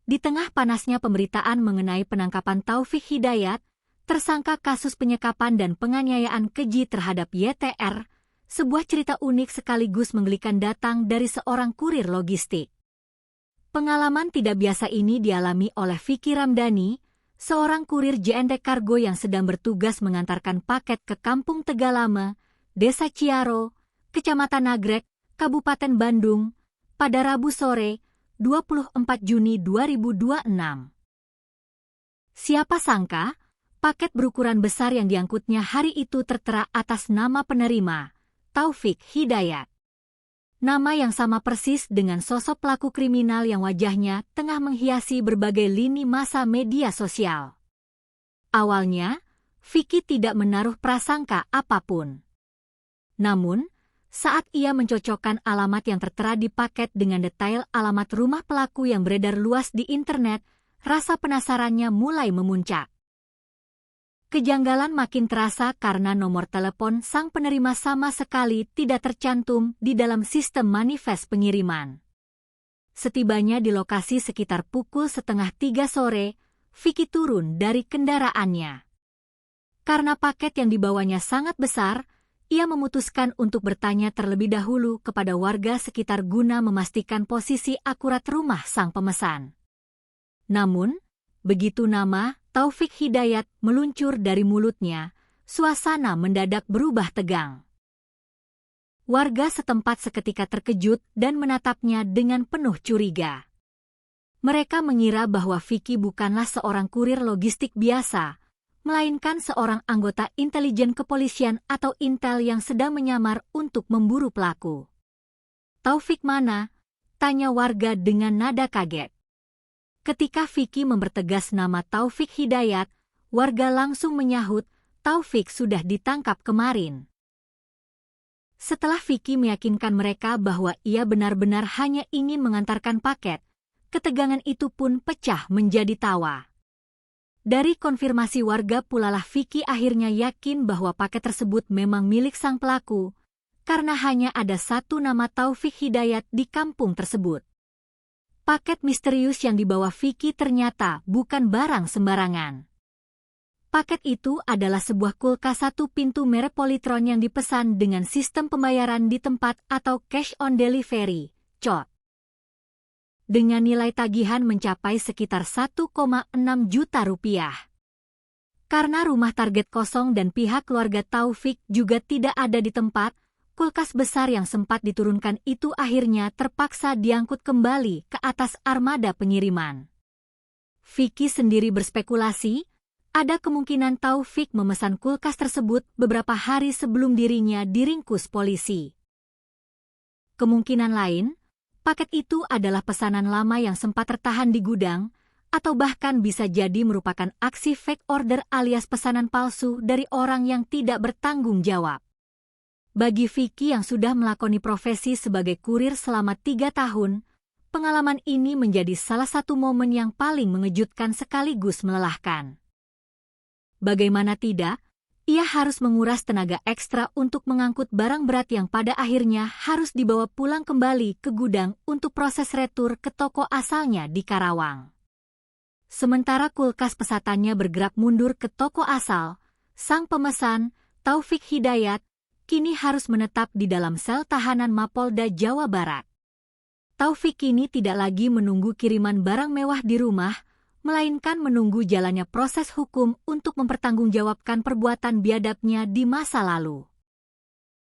Di tengah panasnya pemberitaan mengenai penangkapan Taufik Hidayat, tersangka kasus penyekapan dan penganiayaan keji terhadap YTR, sebuah cerita unik sekaligus menggelikan datang dari seorang kurir logistik. Pengalaman tidak biasa ini dialami oleh Vicky Ramdhani, seorang kurir JNT Kargo yang sedang bertugas mengantarkan paket ke Kampung Tegalama, Desa Ciaro, Kecamatan Nagrek, Kabupaten Bandung, pada Rabu sore, 24 Juni 2026. Siapa sangka, paket berukuran besar yang diangkutnya hari itu tertera atas nama penerima, Taufik Hidayat. Nama yang sama persis dengan sosok pelaku kriminal yang wajahnya tengah menghiasi berbagai lini masa media sosial. Awalnya, Vicky tidak menaruh prasangka apapun. Namun, saat ia mencocokkan alamat yang tertera di paket dengan detail alamat rumah pelaku yang beredar luas di internet, rasa penasarannya mulai memuncak. Kejanggalan makin terasa karena nomor telepon sang penerima sama sekali tidak tercantum di dalam sistem manifest pengiriman. Setibanya di lokasi sekitar pukul 2:30 sore, Vicky turun dari kendaraannya. Karena paket yang dibawanya sangat besar, ia memutuskan untuk bertanya terlebih dahulu kepada warga sekitar guna memastikan posisi akurat rumah sang pemesan. Namun, begitu nama Taufik Hidayat meluncur dari mulutnya, suasana mendadak berubah tegang. Warga setempat seketika terkejut dan menatapnya dengan penuh curiga. Mereka mengira bahwa Vicky bukanlah seorang kurir logistik biasa, melainkan seorang anggota intelijen kepolisian atau intel yang sedang menyamar untuk memburu pelaku. "Taufik mana?" tanya warga dengan nada kaget. Ketika Vicky mempertegas nama Taufik Hidayat, warga langsung menyahut, "Taufik sudah ditangkap kemarin." Setelah Vicky meyakinkan mereka bahwa ia benar-benar hanya ingin mengantarkan paket, ketegangan itu pun pecah menjadi tawa. Dari konfirmasi warga pulalah Vicky akhirnya yakin bahwa paket tersebut memang milik sang pelaku, karena hanya ada satu nama Taufik Hidayat di kampung tersebut. Paket misterius yang dibawa Vicky ternyata bukan barang sembarangan. Paket itu adalah sebuah kulkas 1 pintu merek Polytron yang dipesan dengan sistem pembayaran di tempat atau cash on delivery, COD. Dengan nilai tagihan mencapai sekitar 1,6 juta rupiah. Karena rumah target kosong dan pihak keluarga Taufik juga tidak ada di tempat, kulkas besar yang sempat diturunkan itu akhirnya terpaksa diangkut kembali ke atas armada pengiriman. Vicky sendiri berspekulasi, ada kemungkinan Taufik memesan kulkas tersebut beberapa hari sebelum dirinya diringkus polisi. Kemungkinan lain, paket itu adalah pesanan lama yang sempat tertahan di gudang, atau bahkan bisa jadi merupakan aksi fake order alias pesanan palsu dari orang yang tidak bertanggung jawab. Bagi Vicky yang sudah melakoni profesi sebagai kurir selama 3 tahun, pengalaman ini menjadi salah satu momen yang paling mengejutkan sekaligus melelahkan. Bagaimana tidak, ia harus menguras tenaga ekstra untuk mengangkut barang berat yang pada akhirnya harus dibawa pulang kembali ke gudang untuk proses retur ke toko asalnya di Karawang. Sementara kulkas pesatannya bergerak mundur ke toko asal, sang pemesan, Taufik Hidayat, kini harus menetap di dalam sel tahanan Mapolda Jawa Barat. Taufik kini tidak lagi menunggu kiriman barang mewah di rumah, melainkan menunggu jalannya proses hukum untuk mempertanggungjawabkan perbuatan biadabnya di masa lalu.